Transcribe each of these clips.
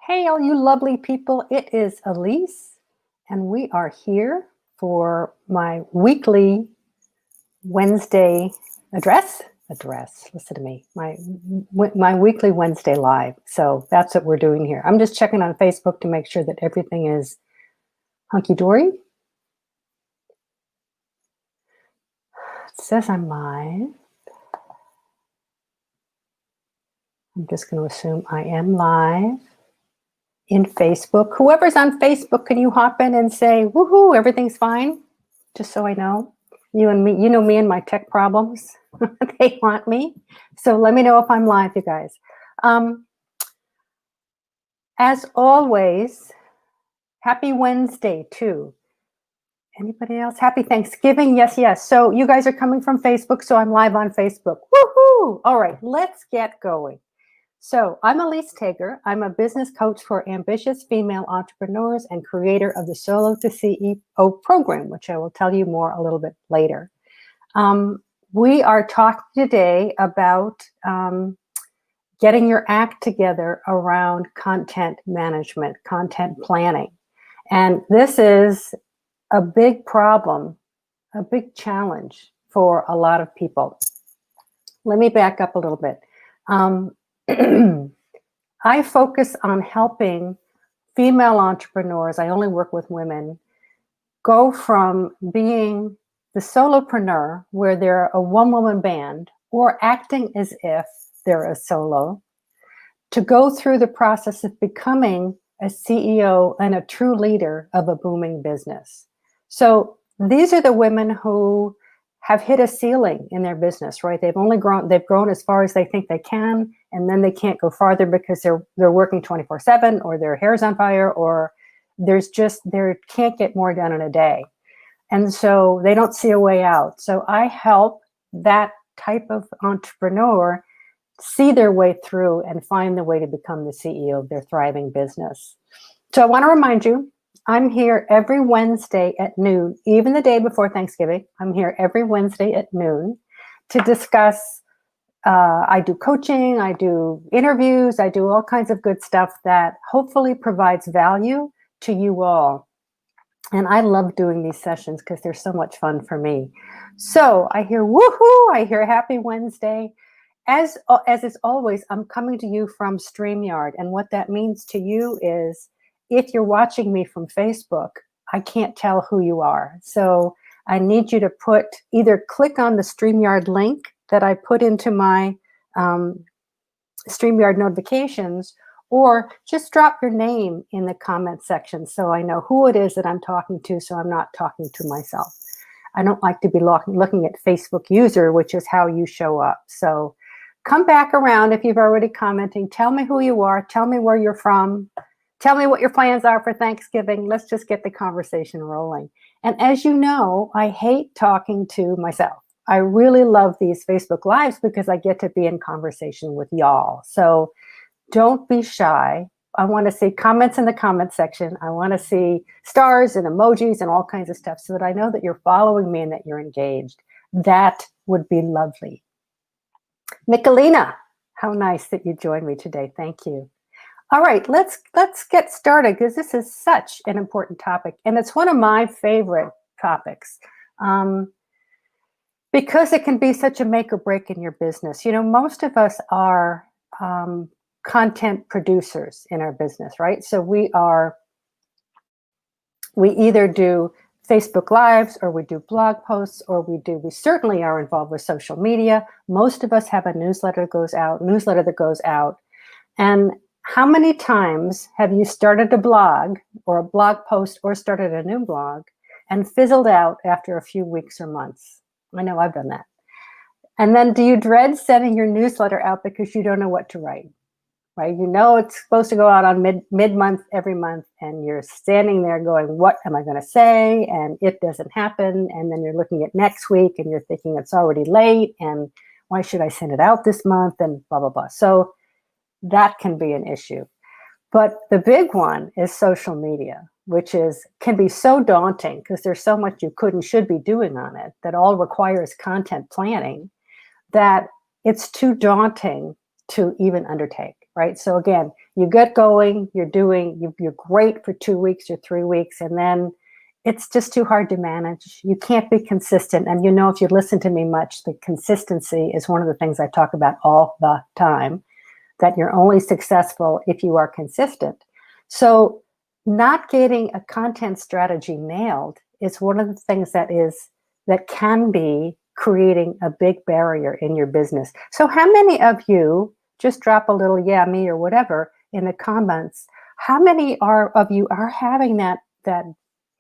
Hey, all you lovely people. It is Elise, and we are here for my weekly Wednesday address. Listen to me. My weekly Wednesday live. So that's what we're doing here. I'm just checking on Facebook to make sure that everything is hunky dory. It says I'm live. I'm just going to assume I am live in Facebook. Whoever's on Facebook, can you hop in and say, woohoo, everything's fine? Just so I know. You and me, you know me and my tech problems. They want me. So let me know if I'm live, you guys. As always, happy Wednesday too. Anybody else? Happy Thanksgiving. Yes, yes. So you guys are coming from Facebook, so I'm live on Facebook. Woohoo! All right, let's get going. So I'm Elise Tager. I'm a business coach for ambitious female entrepreneurs and creator of the Solo to CEO program, which I will tell you more a little bit later. We are talking today about getting your act together around content management, content planning. And this is a big problem, a big challenge for a lot of people. Let me back up a little bit. I focus on helping female entrepreneurs, I only work with women, go from being the solopreneur, where they're a one-woman band, or acting as if they're a solo, to go through the process of becoming a CEO and a true leader of a booming business. So these are the women who have hit a ceiling in their business, right? They've grown as far as they think they can, and then they can't go farther because they're working 24/7, or their hair's on fire, or they can't get more done in a day. And so they don't see a way out. So I help that type of entrepreneur see their way through and find the way to become the CEO of their thriving business. So I want to remind you, I'm here every Wednesday at noon, even the day before Thanksgiving. I'm here every Wednesday at noon to discuss. I do coaching, I do interviews, I do all kinds of good stuff that hopefully provides value to you all. And I love doing these sessions because they're so much fun for me. So I hear woohoo, I hear happy Wednesday. As is always, I'm coming to you from StreamYard. And what that means to you is, if you're watching me from Facebook, I can't tell who you are. So I need you to either click on the StreamYard link that I put into my StreamYard notifications, or just drop your name in the comment section so I know who it is that I'm talking to, so I'm not talking to myself. I don't like to be looking at Facebook user, which is how you show up. So come back around if you've already commenting. Tell me who you are. Tell me where you're from. Tell me what your plans are for Thanksgiving. Let's just get the conversation rolling. And as you know, I hate talking to myself. I really love these Facebook Lives because I get to be in conversation with y'all. So don't be shy. I want to see comments in the comment section. I want to see stars and emojis and all kinds of stuff so that I know that you're following me and that you're engaged. That would be lovely. Nicolina, how nice that you joined me today. Thank you. All right, let's get started because this is such an important topic, and it's one of my favorite topics because it can be such a make or break in your business. You know, most of us are content producers in our business, right? So we either do Facebook Lives, or we do blog posts, or we certainly are involved with social media. Most of us have a newsletter that goes out. And how many times have you started a blog or a blog post or started a new blog and fizzled out after a few weeks or months? I know I've done that. And then do you dread sending your newsletter out because you don't know what to write? Right? You know it's supposed to go out on mid-month every month, and you're standing there going, what am I going to say? And it doesn't happen. And then you're looking at next week and you're thinking it's already late, and why should I send it out this month, and blah, blah, blah. So that can be an issue. But the big one is social media, which can be so daunting because there's so much you could and should be doing on it that all requires content planning, that it's too daunting to even undertake. right? So again, you get going, you're great for 2 weeks or 3 weeks, and then it's just too hard to manage. You can't be consistent. And if you listen to me much, the consistency is one of the things I talk about all the time, that you're only successful if you are consistent. So not getting a content strategy nailed is one of the things that can be creating a big barrier in your business. So how many of you, just drop a little yeah, me or whatever in the comments, how many of you are having that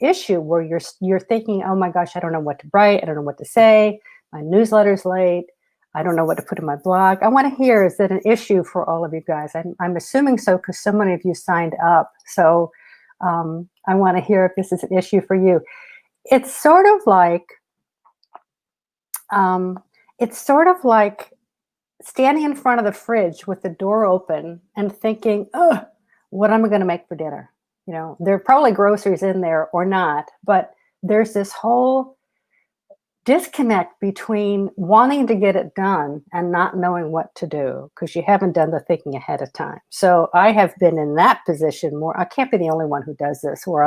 issue where you're thinking, oh my gosh, I don't know what to write, I don't know what to say, my newsletter's late, I don't know what to put in my blog. I want to hear, is it an issue for all of you guys? I'm assuming so, because so many of you signed up. So I want to hear if this is an issue for you. It's sort of like standing in front of the fridge with the door open and thinking, oh, what am I going to make for dinner? There are probably groceries in there or not, but there's this whole disconnect between wanting to get it done and not knowing what to do because you haven't done the thinking ahead of time. So I have been in that position more. I can't be the only one who does this, where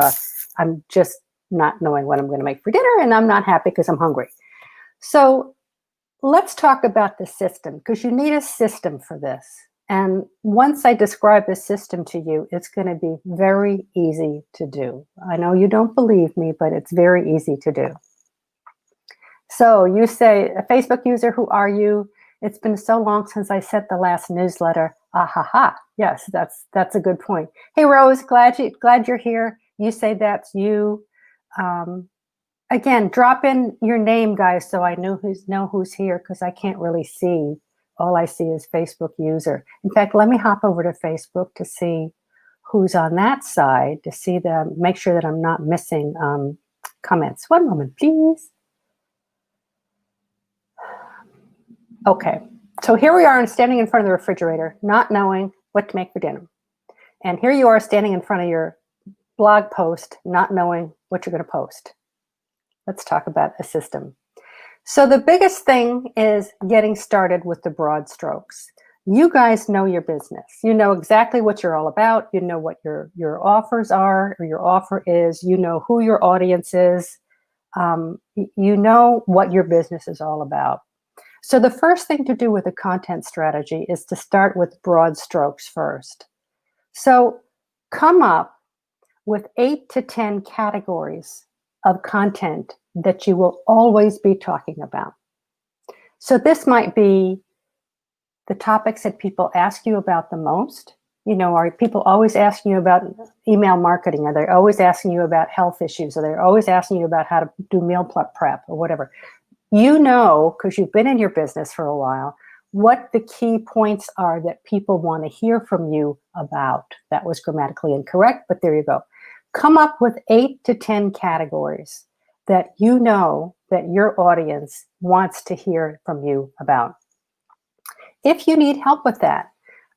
I'm just not knowing what I'm going to make for dinner and I'm not happy because I'm hungry. So let's talk about the system, because you need a system for this. And once I describe the system to you, it's going to be very easy to do. I know you don't believe me, but it's very easy to do. So you say, a Facebook user, who are you? It's been so long since I sent the last newsletter. Ah ha ha. Yes, that's a good point. Hey Rose, glad you're here. You say that's you. Again, drop in your name, guys, so I know who's here, because I can't really see. All I see is Facebook user. In fact, let me hop over to Facebook to see who's on that side, to see them, make sure that I'm not missing comments. One moment, please. Okay, so here we are, standing in front of the refrigerator, not knowing what to make for dinner. And here you are standing in front of your blog post, not knowing what you're going to post. Let's talk about a system. So the biggest thing is getting started with the broad strokes. You guys know your business. You know exactly what you're all about. You know what your offers are, or your offer is. You know who your audience is. You know what your business is all about. So the first thing to do with a content strategy is to start with broad strokes first. So come up with 8 to 10 categories of content that you will always be talking about. So this might be the topics that people ask you about the most. Are people always asking you about email marketing? Are they always asking you about health issues? Are they always asking you about how to do meal prep or whatever? Because you've been in your business for a while, what the key points are that people want to hear from you about. That was grammatically incorrect, but there you go. Come up with 8 to 10 categories that you know that your audience wants to hear from you about. If you need help with that,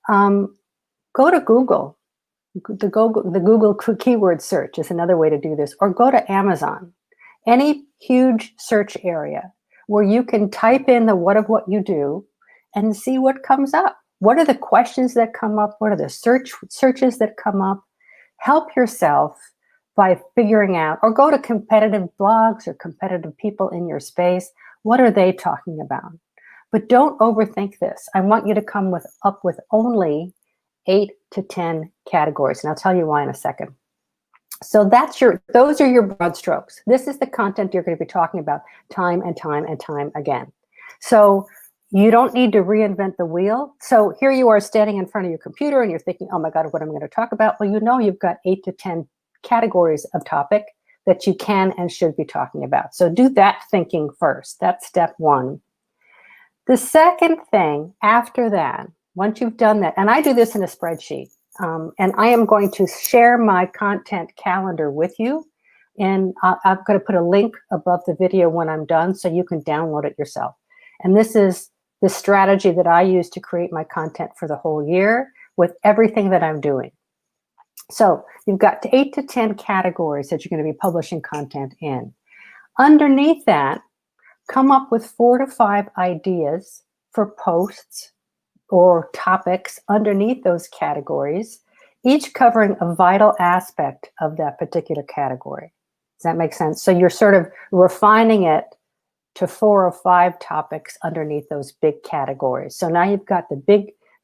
go to Google. The Google keyword search is another way to do this, or go to Amazon. Any huge search area where you can type in the what of what you do and see what comes up. What are the questions that come up? What are the searches that come up? Help yourself by figuring out, or go to competitive blogs or competitive people in your space. What are they talking about? But don't overthink this. I want you to come up with only 8 to 10 categories, and I'll tell you why in a second. So those are your broad strokes. This is the content you're going to be talking about time and time and time again. So you don't need to reinvent the wheel. So here you are standing in front of your computer and you're thinking, oh my God, what am I going to talk about? Well, you've got 8 to 10 categories of topic that you can and should be talking about. So do that thinking first. That's step one. The second thing after that, once you've done that, and I do this in a spreadsheet, and I am going to share my content calendar with you. And I'm going to put a link above the video when I'm done so you can download it yourself. And this is the strategy that I use to create my content for the whole year with everything that I'm doing. So you've got 8 to 10 categories that you're going to be publishing content in. Underneath that, come up with 4 to 5 ideas for posts or topics underneath those categories, each covering a vital aspect of that particular category. Does that make sense? So you're sort of refining it to 4 or 5 topics underneath those big categories. So now you've got the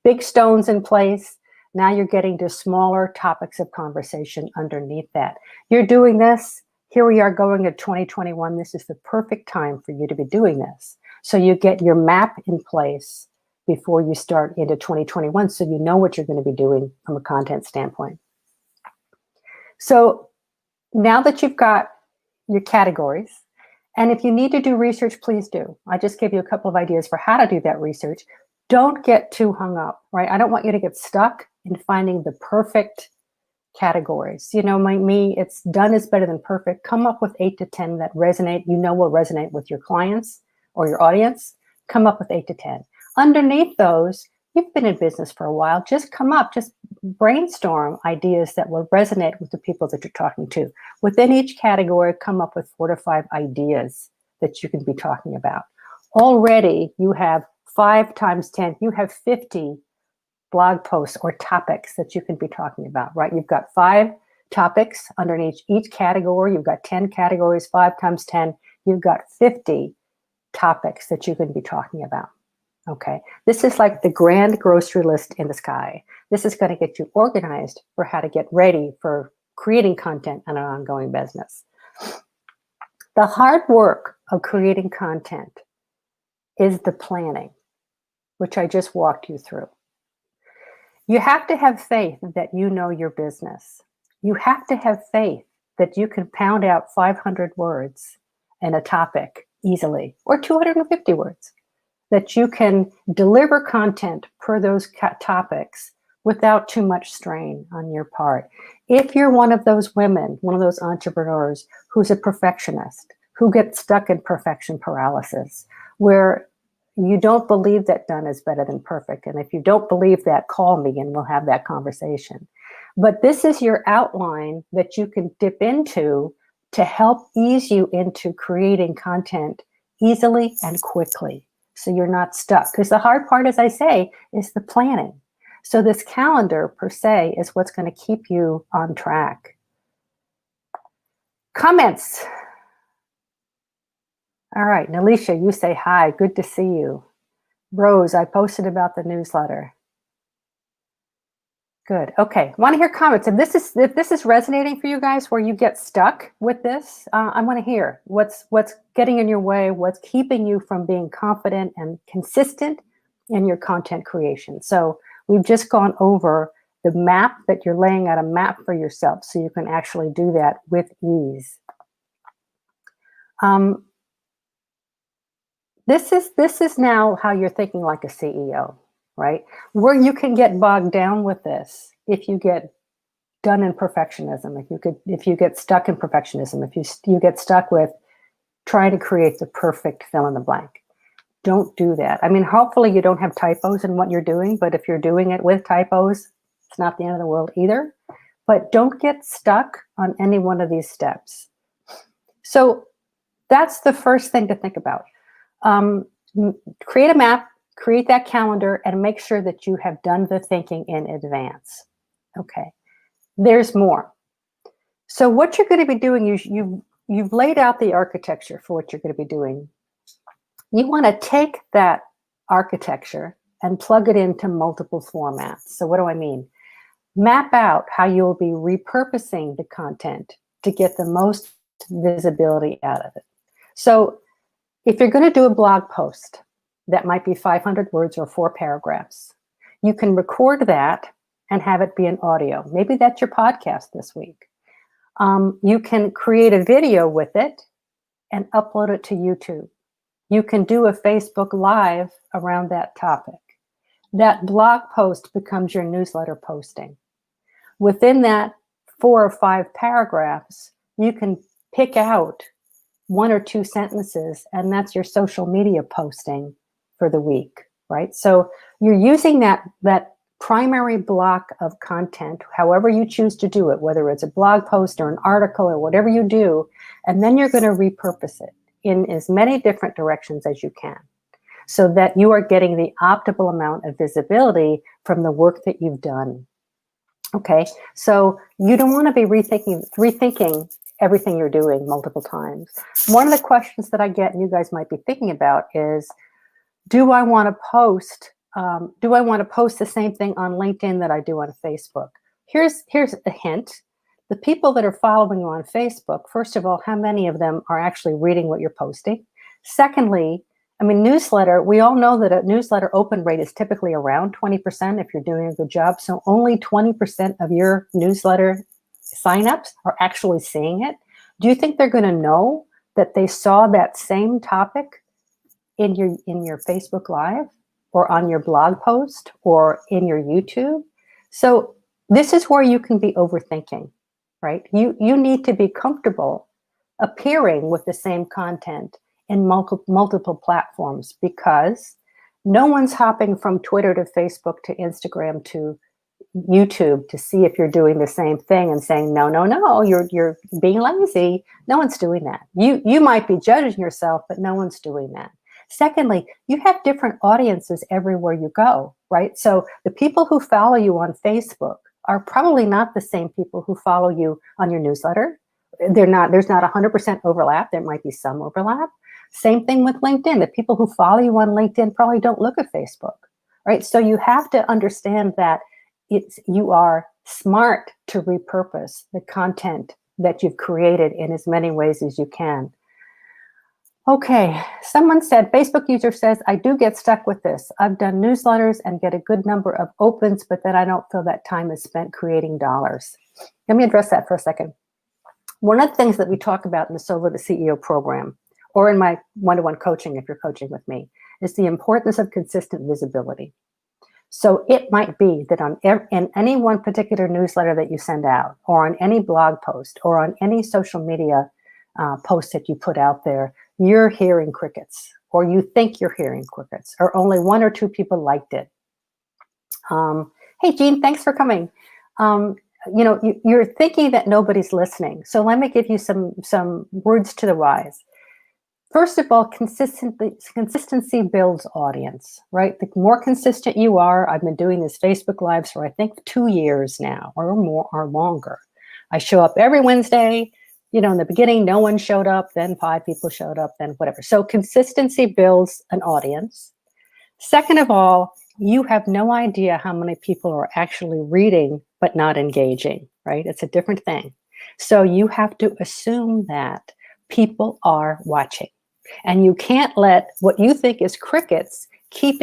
big stones in place. Now you're getting to smaller topics of conversation underneath that. You're doing this. Here we are going to 2021. This is the perfect time for you to be doing this. So you get your map in place before you start into 2021, so you know what you're going to be doing from a content standpoint. So now that you've got your categories, and if you need to do research, please do. I just gave you a couple of ideas for how to do that research. Don't get too hung up, right? I don't want you to get stuck in finding the perfect categories. You know, it's done is better than perfect. Come up with 8 to 10 that resonate, will resonate with your clients or your audience. Come up with 8 to 10. Underneath those, you've been in business for a while. Just brainstorm ideas that will resonate with the people that you're talking to. Within each category, come up with 4 to 5 ideas that you can be talking about. Already, you have 5 times 10, you have 50 blog posts or topics that you can be talking about, right? You've got 5 topics underneath each category. You've got 10 categories, 5 times 10. You've got 50 topics that you can be talking about. Okay, this is like the grand grocery list in the sky. This is going to get you organized for how to get ready for creating content in an ongoing business. The hard work of creating content is the planning, which I just walked you through. You have to have faith that you know your business. You have to have faith that you can pound out 500 words in a topic easily, or 250 words. That you can deliver content per those topics without too much strain on your part. If you're one of those women, one of those entrepreneurs who's a perfectionist, who gets stuck in perfection paralysis, where you don't believe that done is better than perfect, and if you don't believe that, call me and we'll have that conversation. But this is your outline that you can dip into to help ease you into creating content easily and quickly. So you're not stuck. Because the hard part, as I say, is the planning. So this calendar, per se, is what's going to keep you on track. Comments. All right, Nalisha, you say hi. Good to see you. Rose, I posted about the newsletter. Good. Okay. Want to hear comments. If this is resonating for you guys, where you get stuck with this, I want to hear what's getting in your way, what's keeping you from being confident and consistent in your content creation. So we've just gone over the map that you're laying out, a map for yourself, so you can actually do that with ease. This is now how you're thinking like a CEO. Right? Where you can get bogged down with this if you get done in perfectionism, if you get stuck in perfectionism, if you get stuck with trying to create the perfect fill in the blank. Don't do that. I mean, hopefully you don't have typos in what you're doing, but if you're doing it with typos, it's not the end of the world either. But don't get stuck on any one of these steps. So that's the first thing to think about. Create a map. Create that calendar and make sure that you have done the thinking in advance. Okay, there's more. So what you're going to be doing is you've laid out the architecture for what you're going to be doing. You want to take that architecture and plug it into multiple formats. So what do I mean? Map out how you'll be repurposing the content to get the most visibility out of it. So if you're going to do a blog post, that might be 500 words or 4 paragraphs. You can record that and have it be an audio. Maybe that's your podcast this week. You can create a video with it and upload it to YouTube. You can do a Facebook Live around that topic. That blog post becomes your newsletter posting. Within that 4 or 5 paragraphs, you can pick out 1 or 2 sentences, and that's your social media posting for the week, right? So you're using that primary block of content, however you choose to do it, whether it's a blog post or an article or whatever you do, and then you're going to repurpose it in as many different directions as you can. so that you are getting the optimal amount of visibility from the work that you've done. Okay, so you don't want to be rethinking everything you're doing multiple times. One of the questions that I get, and you guys might be thinking about, is, do I want to post? Do I want to post the same thing on LinkedIn that I do on Facebook? Here's a hint. The people that are following you on Facebook, first of all, how many of them are actually reading what you're posting? Secondly, I mean, newsletter, we all know that a newsletter open rate is typically around 20% if you're doing a good job. So only 20% of your newsletter signups are actually seeing it. Do you think they're going to know that they saw that same topic in your Facebook Live, or on your blog post, or in your YouTube? So this is where you can be overthinking, right? You need to be comfortable appearing with the same content in multiple platforms, because no one's hopping from Twitter to Facebook to Instagram to YouTube to see if you're doing the same thing and saying, no, you're being lazy. No one's doing that. You might be judging yourself, but no one's doing that. Secondly, you have different audiences everywhere you go, right? So the people who follow you on Facebook are probably not the same people who follow you on your newsletter. There's not 100% overlap. There might be some overlap. Same thing with LinkedIn. The people who follow you on LinkedIn probably don't look at Facebook, right? So you have to understand that you are smart to repurpose the content that you've created in as many ways as you can. Okay, someone said, Facebook user says, I do get stuck with this. I've done newsletters and get a good number of opens, but then I don't feel that time is spent creating dollars. Let me address that for a second. One of the things that we talk about in the Solo to CEO program, or in my one-to-one coaching, if you're coaching with me, is the importance of consistent visibility. So it might be that in any one particular newsletter that you send out, or on any blog post, or on any social media post that you put out there, you're hearing crickets, or you think you're hearing crickets, or only one or two people liked it. Hey, Jean, thanks for coming. You're thinking that nobody's listening. So let me give you some words to the wise. First of all, consistency builds audience, right? The more consistent you are, I've been doing this Facebook Lives for I think 2 years now, or more, or longer. I show up every Wednesday. In the beginning, no one showed up, then 5 people showed up, then whatever. So consistency builds an audience. Second of all, you have no idea how many people are actually reading but not engaging, right? It's a different thing. So you have to assume that people are watching. And you can't let what you think is crickets keep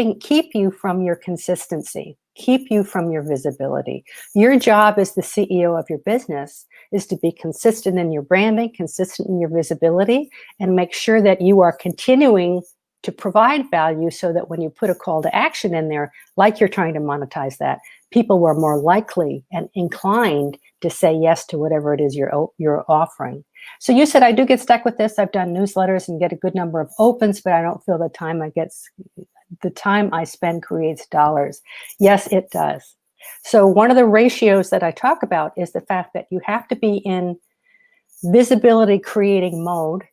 you from your consistency, keep you from your visibility. Your job as the CEO of your business is to be consistent in your branding, consistent in your visibility, and make sure that you are continuing to provide value so that when you put a call to action in there, like you're trying to monetize that, people were more likely and inclined to say yes to whatever it is you're offering. So you said, I do get stuck with this. I've done newsletters and get a good number of opens, but I don't feel the time I spend creates dollars. Yes, it does. So one of the ratios that I talk about is the fact that you have to be in visibility creating mode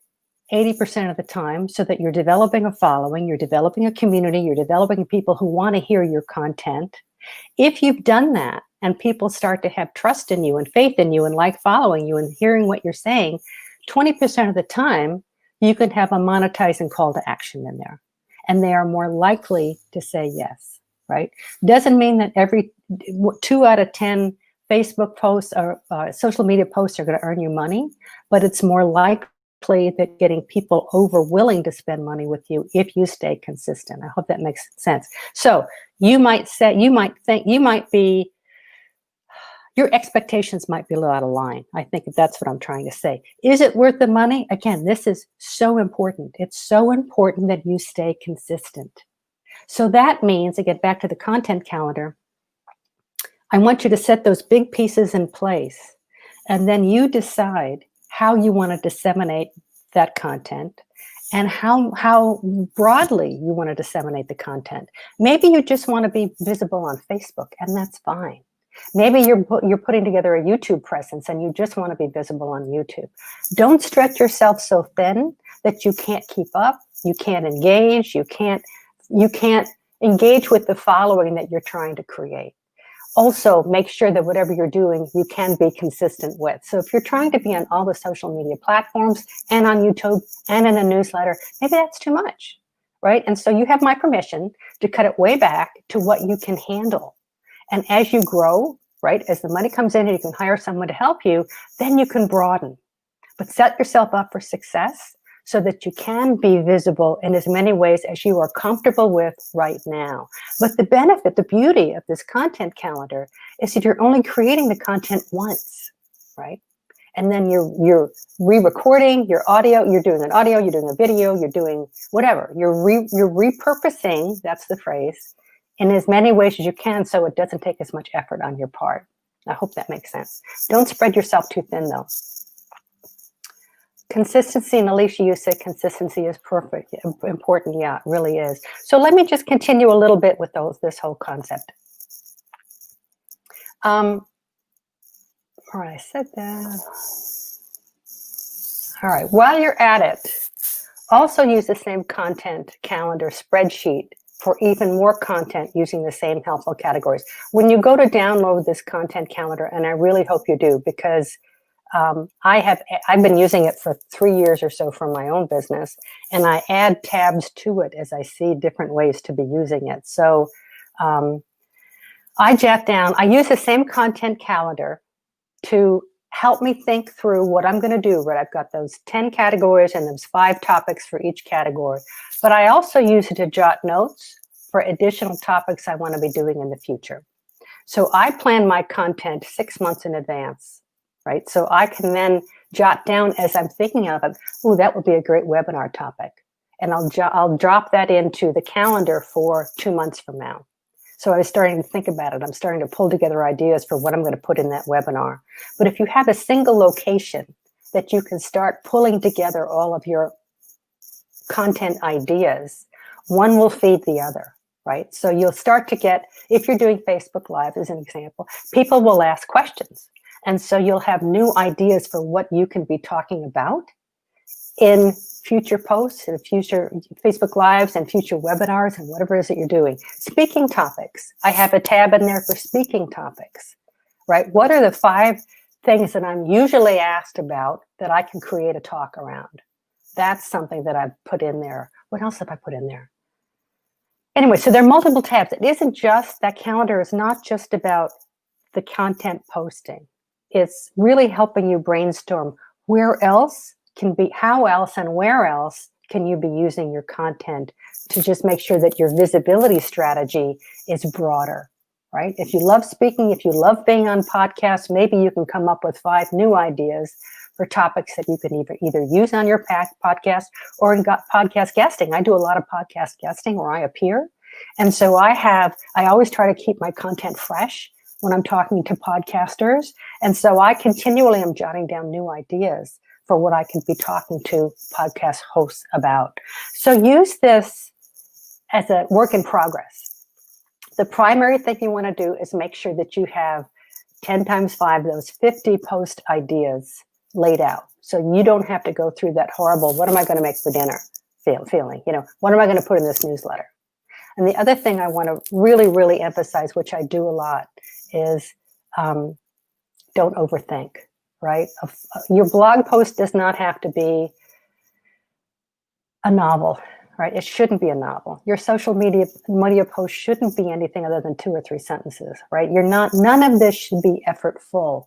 80% of the time, so that you're developing a following, you're developing a community, you're developing people who want to hear your content. If you've done that and people start to have trust in you and faith in you and like following you and hearing what you're saying, 20% of the time, you can have a monetizing call to action in there. And they are more likely to say yes, right? Doesn't mean that every 2 out of 10 Facebook posts or social media posts are going to earn you money, but it's more likely that getting people over willing to spend money with you if you stay consistent. I hope that makes sense. So your expectations might be a little out of line. I think that's what I'm trying to say. Is it worth the money? Again, this is so important. It's so important that you stay consistent. So that means, again, back to the content calendar, I want you to set those big pieces in place, and then you decide how you want to disseminate that content and how broadly you want to disseminate the content. Maybe you just want to be visible on Facebook, and that's fine. Maybe you're putting together a YouTube presence and you just want to be visible on YouTube. Don't stretch yourself so thin that you can't keep up, you can't engage, you can't you can't engage with the following that you're trying to create. Also, make sure that whatever you're doing, you can be consistent with. So if you're trying to be on all the social media platforms and on YouTube and in a newsletter, maybe that's too much, right? And so you have my permission to cut it way back to what you can handle. And as you grow, right, as the money comes in and you can hire someone to help you, then you can broaden. But set yourself up for success so that you can be visible in as many ways as you are comfortable with right now. But the benefit, the beauty of this content calendar is that you're only creating the content once, right? And then you're re-recording your audio, you're doing an audio, you're doing a video, you're doing whatever. You're repurposing, that's the phrase, in as many ways as you can so it doesn't take as much effort on your part. I hope that makes sense. Don't spread yourself too thin though. Consistency, and Alicia, you said consistency is important. Yeah, it really is. So let me just continue a little bit with this whole concept. All right, I said that. All right, while you're at it, also use the same content calendar spreadsheet for even more content using the same helpful categories. When you go to download this content calendar, and I really hope you do, because I've been using it for 3 years or so for my own business, and I add tabs to it as I see different ways to be using it. So I use the same content calendar to help me think through what I'm going to do, right? I've got those 10 categories and there's 5 topics for each category, but I also use it to jot notes for additional topics I want to be doing in the future. So I plan my content 6 months in advance. Right? So I can then jot down as I'm thinking of it, oh, that would be a great webinar topic. And I'll drop that into the calendar for 2 months from now. So I was starting to think about it. I'm starting to pull together ideas for what I'm going to put in that webinar. But if you have a single location that you can start pulling together all of your content ideas, one will feed the other, right? So you'll start to get, if you're doing Facebook Live as an example, people will ask questions. And so you'll have new ideas for what you can be talking about in future posts and future Facebook Lives and future webinars and whatever it is that you're doing. Speaking topics. I have a tab in there for speaking topics, right? What are the 5 things that I'm usually asked about that I can create a talk around? That's something that I've put in there. What else have I put in there? Anyway, so there are multiple tabs. It isn't just, that calendar is not just about the content posting. It's really helping you brainstorm where else can be, how else and where else can you be using your content to just make sure that your visibility strategy is broader, right? If you love speaking, if you love being on podcasts, maybe you can come up with 5 new ideas for topics that you can either use on your podcast or in podcast guesting. I do a lot of podcast guesting where I appear. And so I always try to keep my content fresh when I'm talking to podcasters. And so I continually am jotting down new ideas for what I can be talking to podcast hosts about. So use this as a work in progress. The primary thing you want to do is make sure that you have 10 times 5, those 50 post ideas laid out. So you don't have to go through that horrible, what am I going to make for dinner feeling, what am I going to put in this newsletter? And the other thing I want to really, really emphasize, which I do a lot, is don't overthink, right? Your blog post does not have to be a novel, right? It shouldn't be a novel. Your social media post shouldn't be anything other than 2 or 3 sentences, right? None of this should be effortful.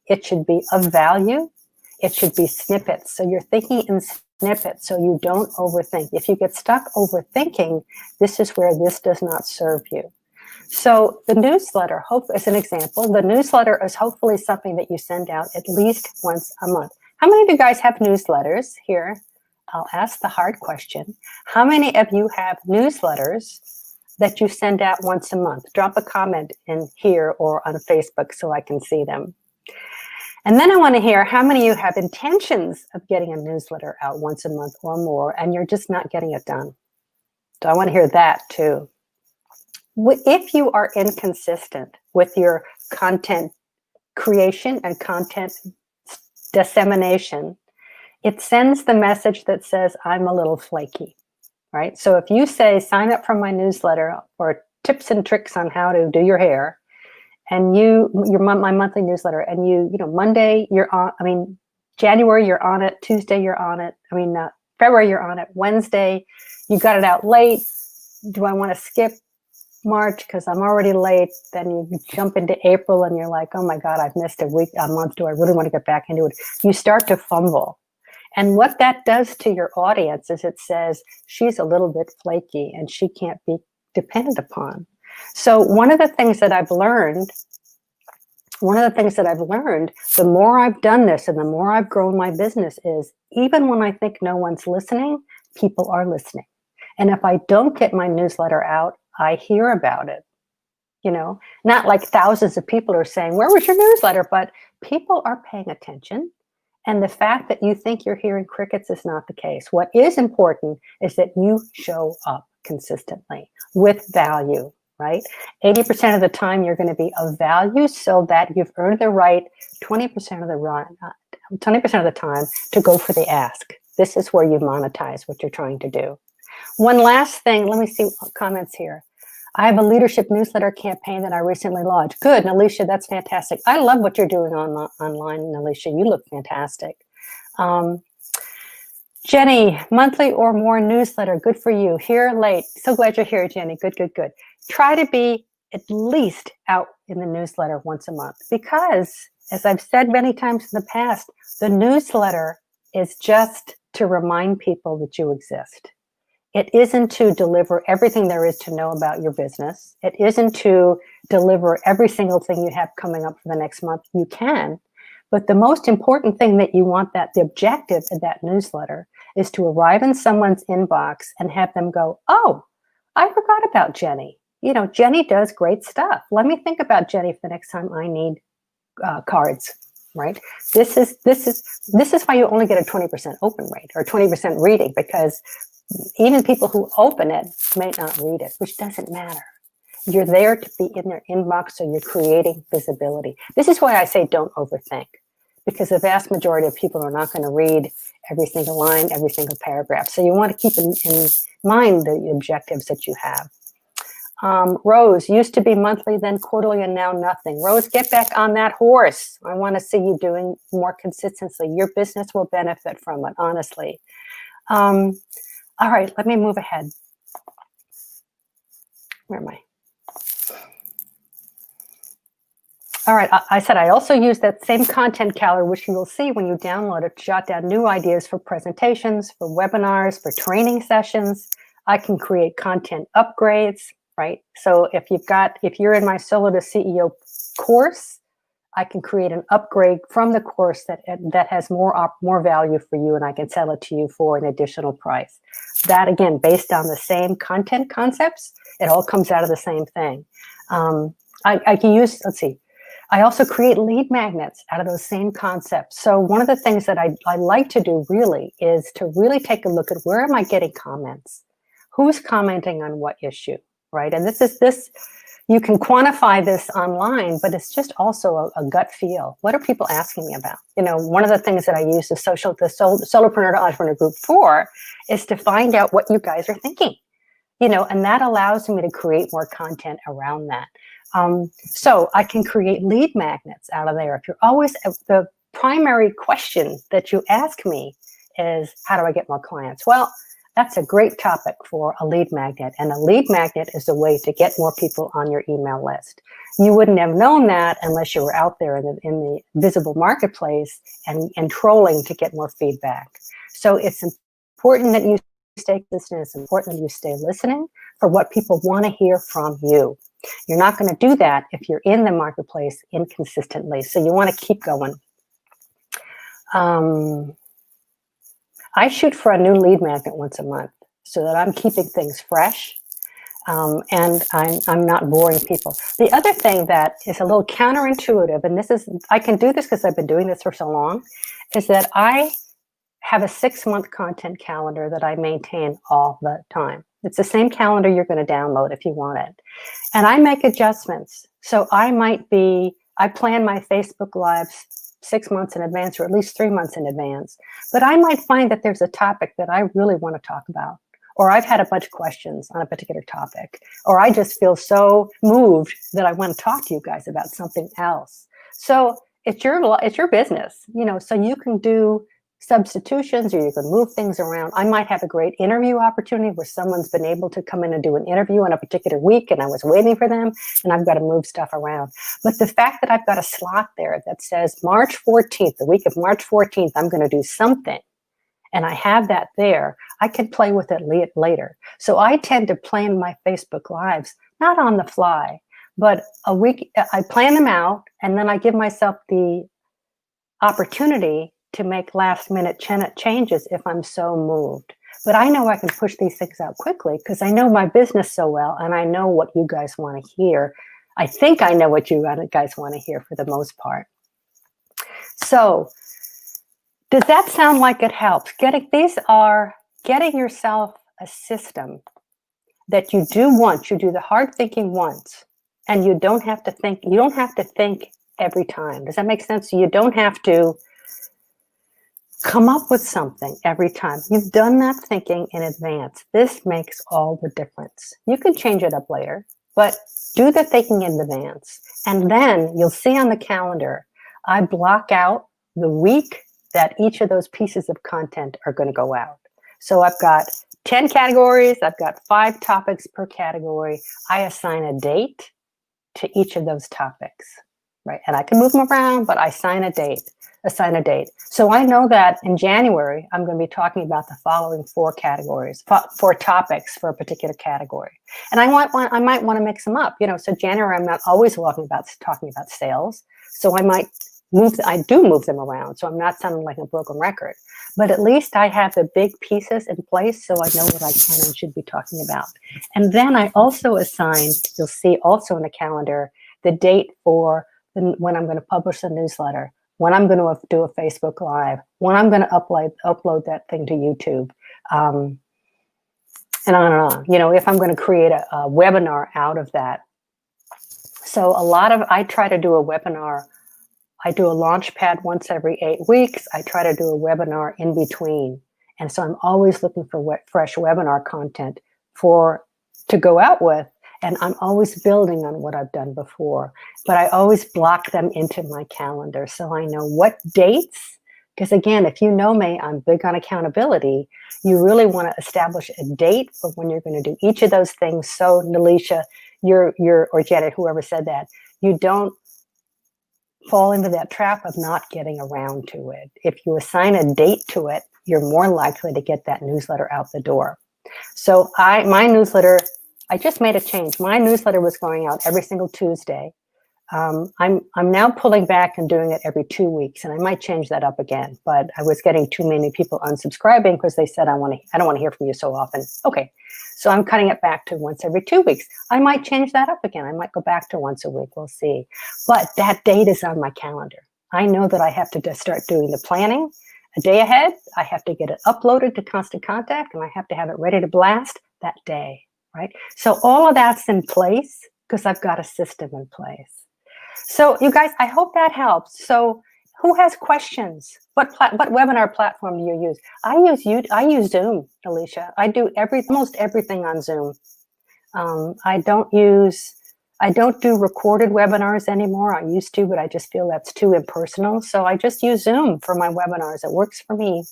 It should be of value. It should be snippets. So you're thinking in snippets so you don't overthink. If you get stuck overthinking, this is where this does not serve you. So the newsletter, as an example, the newsletter is hopefully something that you send out at least once a month. How many of you guys have newsletters here? I'll ask the hard question. How many of you have newsletters that you send out once a month? Drop a comment in here or on Facebook so I can see them. And then I want to hear how many of you have intentions of getting a newsletter out once a month or more, and you're just not getting it done. So I want to hear that too. If you are inconsistent with your content creation and content dissemination, it sends the message that says, I'm a little flaky, right? So if you say, sign up for my newsletter for tips and tricks on how to do your hair, and my monthly newsletter, and Monday you're on, January you're on it, Tuesday you're on it, February you're on it, Wednesday you got it out late. Do I want to skip March because I'm already late? Then you jump into April and you're like, oh my God, I've missed a month. Do I really want to get back into it? You start to fumble. And what that does to your audience is it says she's a little bit flaky and she can't be depended upon. So one of the things that I've learned, the more I've done this and the more I've grown my business is, even when I think no one's listening, people are listening. And if I don't get my newsletter out, I hear about it. Not like thousands of people are saying, where was your newsletter? But people are paying attention. And the fact that you think you're hearing crickets is not the case. What is important is that you show up consistently with value, right? 80% of the time you're going to be of value so that you've earned the right 20% of the time to go for the ask. This is where you monetize what you're trying to do. One last thing, let me see comments here. I have a leadership newsletter campaign that I recently launched. Good, Alicia, that's fantastic. I love what you're doing online, Alicia. You look fantastic. Jenny, monthly or more newsletter. Good for you. Here late. So glad you're here, Jenny. Good, good, good. Try to be at least out in the newsletter once a month because, as I've said many times in the past, the newsletter is just to remind people that you exist. It isn't to deliver everything there is to know about your business. It isn't to deliver every single thing you have coming up for the next month. You can, but the most important thing that you want, the objective of that newsletter is to arrive in someone's inbox and have them go, oh, I forgot about Jenny. Jenny does great stuff. Let me think about Jenny for the next time I need cards, right? This is why you only get a 20% open rate or 20% reading, because even people who open it may not read it, which doesn't matter. You're there to be in their inbox, so you're creating visibility. This is why I say don't overthink, because the vast majority of people are not going to read every single line, every single paragraph. So you want to keep in mind the objectives that you have. Rose, used to be monthly, then quarterly, and now nothing. Rose, get back on that horse. I want to see you doing more consistently. Your business will benefit from it, honestly. All right, let me move ahead. Where am I? All right, I said I also use that same content calendar, which you will see when you download it, to jot down new ideas for presentations, for webinars, for training sessions. I can create content upgrades, right? So if you're in my Solo to CEO course, I can create an upgrade from the course that has more value for you, and I can sell it to you for an additional price. That, again, based on the same content concepts, it all comes out of the same thing. I can use, let's see, I also create lead magnets out of those same concepts. So one of the things that I like to do really is to really take a look at, where am I getting comments? Who's commenting on what issue, right? And this you can quantify this online, but it's just also a gut feel. What are people asking me about? One of the things that I use the Solopreneur to Entrepreneur group for is to find out what you guys are thinking, and that allows me to create more content around that. So I can create lead magnets out of there. If you're always, the primary question that you ask me is, how do I get more clients? Well, that's a great topic for a lead magnet. And a lead magnet is a way to get more people on your email list. You wouldn't have known that unless you were out there in the visible marketplace and trolling to get more feedback. So it's important that you stay consistent. It's important that you stay listening for what people want to hear from you. You're not going to do that if you're in the marketplace inconsistently. So you want to keep going. I shoot for a new lead magnet once a month so that I'm keeping things fresh, and I'm not boring people. The other thing that is a little counterintuitive, and I can do this because I've been doing this for so long, is that I have a 6-month content calendar that I maintain all the time. It's the same calendar you're going to download if you want it. And I make adjustments. So I plan my Facebook Lives 6 months in advance, or at least 3 months in advance. But I might find that there's a topic that I really want to talk about, or I've had a bunch of questions on a particular topic, or I just feel so moved that I want to talk to you guys about something else. So it's your business, so you can do substitutions or you can move things around. I might have a great interview opportunity where someone's been able to come in and do an interview in a particular week and I was waiting for them and I've got to move stuff around. But the fact that I've got a slot there that says March 14th, the week of March 14th, I'm going to do something, and I have that there, I can play with it later. So I tend to plan my Facebook Lives, not on the fly, but a week, I plan them out, and then I give myself the opportunity to make last minute changes if I'm so moved. But I know I can push these things out quickly because I know my business so well, and I know what you guys want to hear. I think I know what you guys want to hear for the most part. So does that sound like it helps? Getting yourself a system that you do once. You do the hard thinking once, and you don't have to think. You don't have to think every time. Does that make sense? You don't have to come up with something every time. You've done that thinking in advance. This makes all the difference. You can change it up later, but do the thinking in advance. And then you'll see on the calendar, I block out the week that each of those pieces of content are going to go out. So I've got 10 categories. I've got 5 topics per category. I assign a date to each of those topics, right? And I can move them around, but I assign a date. So I know that in January, I'm going to be talking about the following 4 categories, 4 topics for a particular category. And I might want to mix them up, so January, I'm not always talking about sales. So I do move them around. So I'm not sounding like a broken record, but at least I have the big pieces in place. So I know what I can and should be talking about. And then I also assign, you'll see also in the calendar, the date for when I'm going to publish the newsletter, when I'm going to do a Facebook Live, when I'm going to upload that thing to YouTube, and on and on. If I'm going to create a webinar out of that. So I try to do a webinar. I do a launch pad once every 8 weeks. I try to do a webinar in between. And so I'm always looking for fresh webinar content to go out with. And I'm always building on what I've done before, but I always block them into my calendar so I know what dates, because again, if you know me, I'm big on accountability. You really want to establish a date for when you're going to do each of those things. So Nalisha, or Janet, whoever said that, you don't fall into that trap of not getting around to it. If you assign a date to it, you're more likely to get that newsletter out the door. So my newsletter, I just made a change. My newsletter was going out every single Tuesday. I'm now pulling back and doing it every 2 weeks, and I might change that up again. But I was getting too many people unsubscribing because they said I don't want to hear from you so often. Okay, so I'm cutting it back to once every 2 weeks. I might change that up again. I might go back to once a week. We'll see. But that date is on my calendar. I know that I have to just start doing the planning a day ahead. I have to get it uploaded to Constant Contact, and I have to have it ready to blast that day. Right? So all of that's in place because I've got a system in place. So you guys, I hope that helps. So who has questions? What webinar platform do you use? I use Zoom, Alicia. I do almost everything on Zoom. I don't do recorded webinars anymore. I used to, but I just feel that's too impersonal. So I just use Zoom for my webinars. It works for me.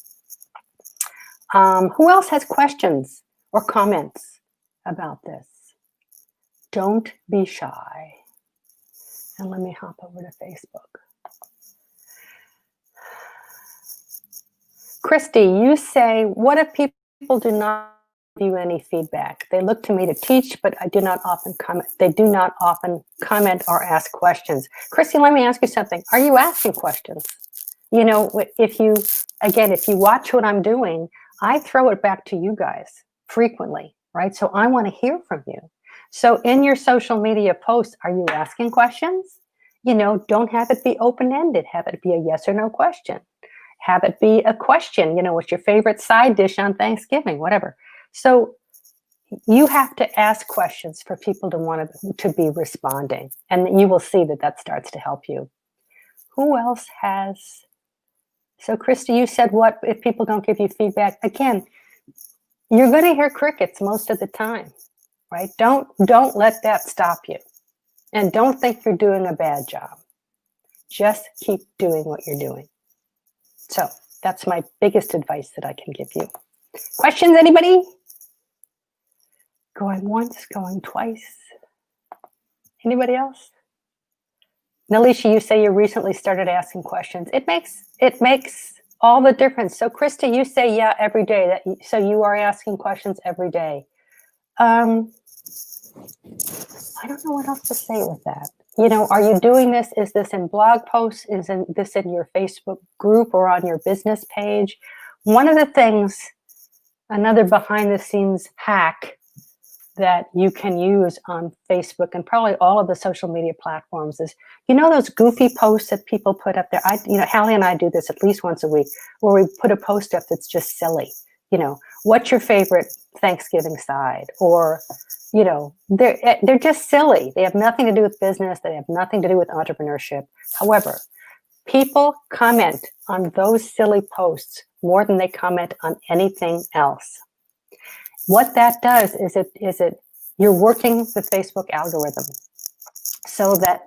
Who else has questions or comments about this? Don't be shy. And let me hop over to Facebook. Christy, you say, what if people do not give you any feedback? They look to me to teach, but I do not often comment. They do not often comment or ask questions. Christy, let me ask you something. Are you asking questions? If you watch what I'm doing, I throw it back to you guys frequently, right? So I want to hear from you. So in your social media posts, are you asking questions? Don't have it be open-ended. Have it be a yes or no question. Have it be a question, what's your favorite side dish on Thanksgiving, whatever. So you have to ask questions for people to be responding. And you will see that starts to help you. Who else has? So Christy, you said, what if people don't give you feedback? Again, You're going to hear crickets most of the time, right? Don't let that stop you. And don't think you're doing a bad job. Just keep doing what you're doing. So that's my biggest advice that I can give you. Questions, anybody? Going once, going twice. Anybody else? Nalisha, you say you recently started asking questions. It makes all the difference. So Krista, you say yeah every day. So you are asking questions every day. I don't know what else to say with that. You know, are you doing this? Is this in blog posts? Is this in your Facebook group or on your business page? One of the things, another behind the scenes hack that you can use on Facebook and probably all of the social media platforms is, you know, those goofy posts that people put up there. Hallie and I do this at least once a week, where we put a post up that's just silly. You know, what's your favorite Thanksgiving side? Or, you know, they're just silly. They have nothing to do with business. They have nothing to do with entrepreneurship. However, people comment on those silly posts more than they comment on anything else. What that does is you're working the Facebook algorithm so that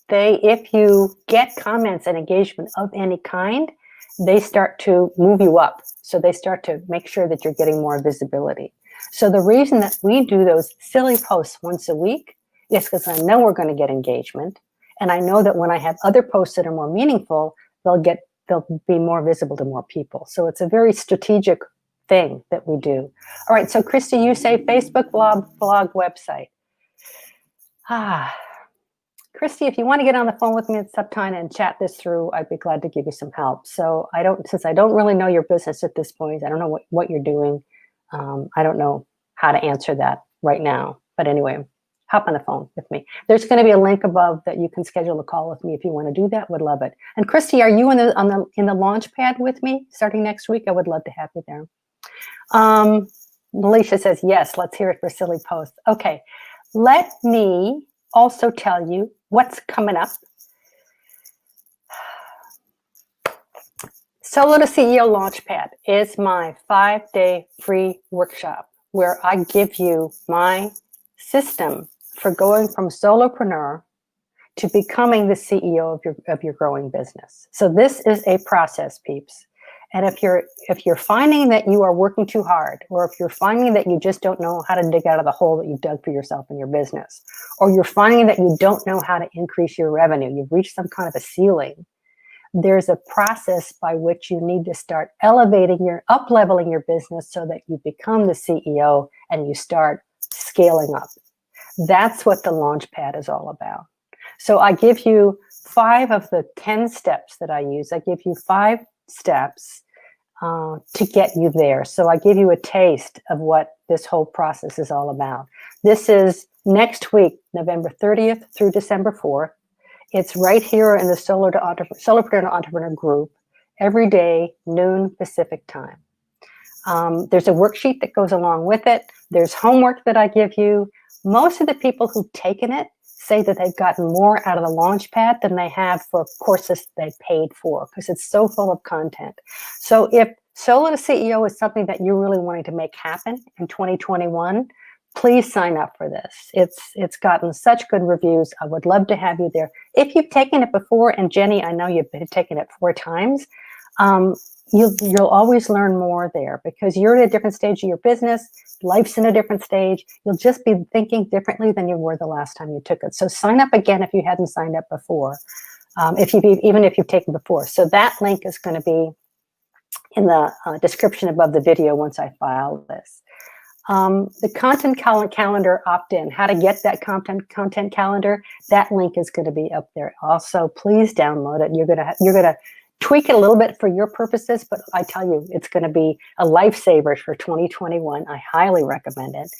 if you get comments and engagement of any kind, they start to move you up. So they start to make sure that you're getting more visibility. So the reason that we do those silly posts once a week is because I know we're going to get engagement. And I know that when I have other posts that are more meaningful, they'll be more visible to more people. So it's a very strategic thing that we do. All right, so Christy, you say Facebook, blog, website. Christy, if you want to get on the phone with me at some time and chat this through, I'd be glad to give you some help. So since I don't really know your business at this point, I don't know what you're doing. I don't know how to answer that right now. But anyway, hop on the phone with me. There's going to be a link above that you can schedule a call with me if you want to do that. Would love it. And Christy, are you in the launch pad with me starting next week? I would love to have you there. Alicia says, yes, let's hear it for silly posts. Okay, let me also tell you what's coming up. Solo to CEO Launchpad is my 5-day free workshop where I give you my system for going from solopreneur to becoming the CEO of your growing business. So this is a process, peeps. And if you're finding that you are working too hard, or if you're finding that you just don't know how to dig out of the hole that you've dug for yourself in your business, or you're finding that you don't know how to increase your revenue, you've reached some kind of a ceiling, there's a process by which you need to start up-leveling your business so that you become the CEO and you start scaling up. That's what the Launchpad is all about. So I give you 5 of the 10 steps that I use. I give you 5 steps to get you there. So I give you a taste of what this whole process is all about. This is next week, November 30th through December 4th. It's right here in the Solopreneur Entrepreneur group, every day, noon Pacific time. There's a worksheet that goes along with it. There's homework that I give you. Most of the people who've taken it say that they've gotten more out of the Launchpad than they have for courses they paid for, because it's so full of content. So if Solo to CEO is something that you're really wanting to make happen in 2021, please sign up for this. It's gotten such good reviews. I would love to have you there. If you've taken it before, and Jenny, I know you've been taking it 4 times, you'll always learn more there because you're at a different stage of your business. Life's in a different stage. You'll just be thinking differently than you were the last time you took it. So sign up again if you hadn't signed up before, even if you've taken before. So that link is going to be in the description above the video once I file this. The content calendar opt-in, how to get that content calendar, that link is going to be up there. Also, please download it. You're gonna tweak it a little bit for your purposes, but I tell you, it's going to be a lifesaver for 2021. I highly recommend it.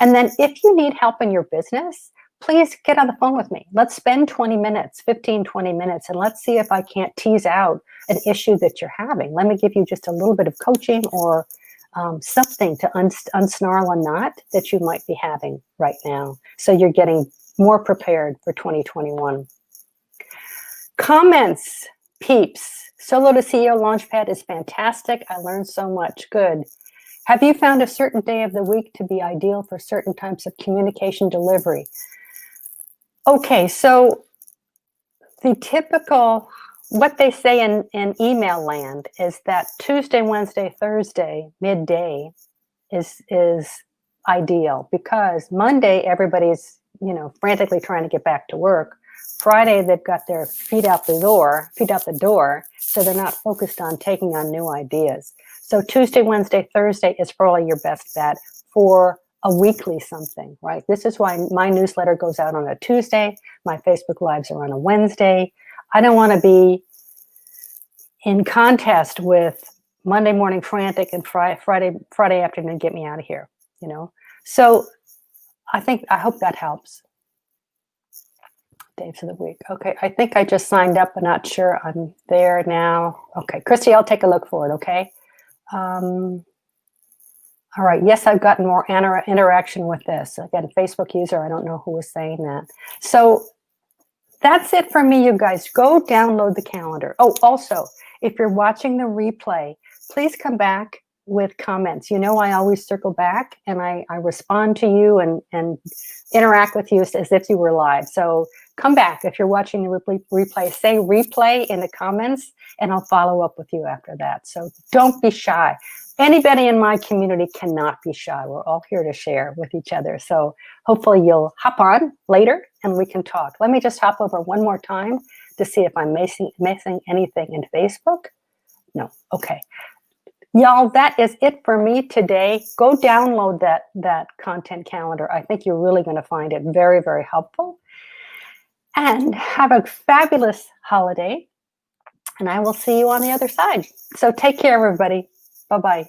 And then if you need help in your business, please get on the phone with me. Let's spend 20 minutes, 15, 20 minutes, and let's see if I can't tease out an issue that you're having. Let me give you just a little bit of coaching or something to unsnarl a knot that you might be having right now. So you're getting more prepared for 2021. Comments, peeps. Solo to CEO Launchpad is fantastic. I learned so much. Good. Have you found a certain day of the week to be ideal for certain types of communication delivery? Okay, so the typical, what they say in email land is that Tuesday, Wednesday, Thursday, midday is ideal, because Monday everybody's, frantically trying to get back to work. Friday they've got their feet out the door, so they're not focused on taking on new ideas. So Tuesday, Wednesday, Thursday is probably your best bet for a weekly something, right? This is why my newsletter goes out on a Tuesday. My Facebook Lives are on a Wednesday. I don't want to be in contest with Monday morning frantic and Friday afternoon, get me out of here, So I hope that helps. Days of the week. Okay, I think I just signed up, but not sure I'm there now. Okay, Christy, I'll take a look for it, okay? All right, yes, I've gotten more interaction with this. Again, Facebook user, I don't know who was saying that. So that's it for me, you guys. Go download the calendar. Oh, also, if you're watching the replay, please come back with comments. I always circle back and I respond to you and interact with you as if you were live. So come back. If you're watching the replay, say replay in the comments and I'll follow up with you after that. So don't be shy. Anybody in my community cannot be shy. We're all here to share with each other. So hopefully you'll hop on later and we can talk. Let me just hop over one more time to see if I'm missing anything in Facebook. No, okay. Y'all, that is it for me today. Go download that content calendar. I think you're really going to find it very, very helpful. And have a fabulous holiday. And I will see you on the other side. So take care, everybody. Bye-bye.